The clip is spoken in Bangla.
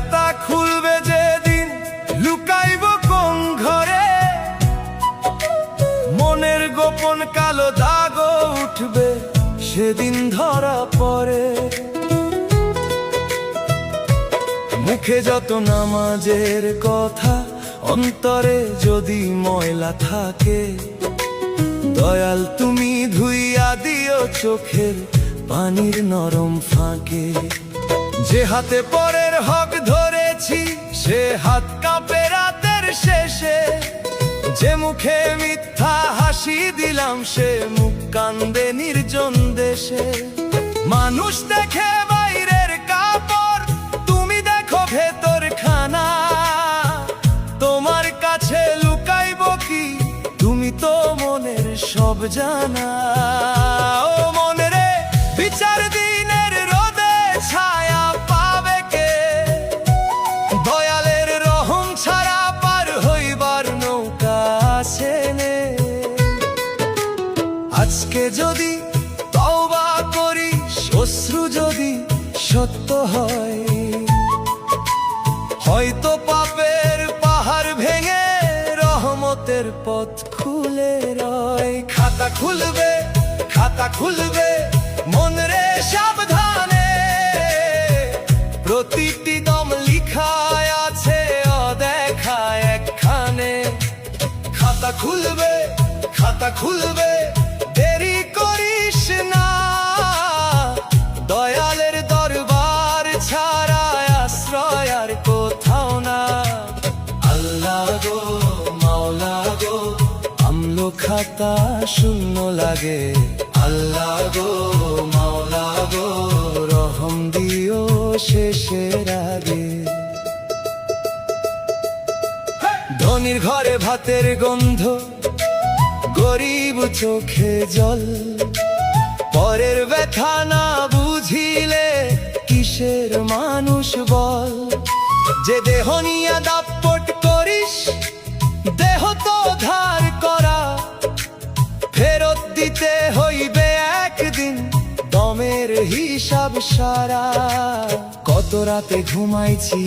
খাতা খুলবে যেদিন, লুকাইব কোন ঘরে, মনের গোপন কালো দাগ উঠবে সেদিন ধরা পড়ে। মুখে যত নামাজের কথা, অন্তরে যদি ময়লা থাকে, দয়াল তুমি ধুইয়া দিও চোখের পানির নরম ফাঁকে। যে হাতে পরের হক ধরেছি, সে হাত কাঁপে রাতের শেষে। যে মুখে মিথ্যা হাসি দিলাম, সে মুখ কান্দে নির্জন দেশে। মানুষ দেখে বাইরের কাপড়, তুমি দেখো ভেতর খানা। তোমার কাছে লুকাইব কি, তুমি তো মনের সব জানা। ও মনে রে, বিচার দিনের রোদে ছায়া পাবে কে? দয়ালের রহম ছাড়া পার হইবার নৌকা আছে নে। আজকে যদি তওবা করি, অশ্রু যদি সত্য হয়, হয়তো পাপের পাহাড় ভেঙে রহমতের পথ খুলে রয়। খাতা খুলবে, খাতা খুলবে মন রে সাবধানে, প্রতিটি দম লিখায় আছে অদেখা একখানে। খাতা খুলবে, খাতা খুলবে, দেরি করিস না। দয়ালের দরবার ছাড়া আশ্রয় আর কোথাও না। আল্লাহ গো মাওলা গো, আমলো খাতা শূন্য লাগে। আল্লাহ গো মাওলা গো, রহম দিও শেষের আগে। ধনির ঘরে ভাতের গন্ধ, গরিব চোখে জল। পরের ব্যথা না বুঝিলে কিসের মানুষ বল? যে দেহ নিয়া দাপট করিস, দেহ তো ধার করা, ফেরত দিতে হইবে একদিন দমের হিসাব সারা। কত রাতে ঘুমাইছি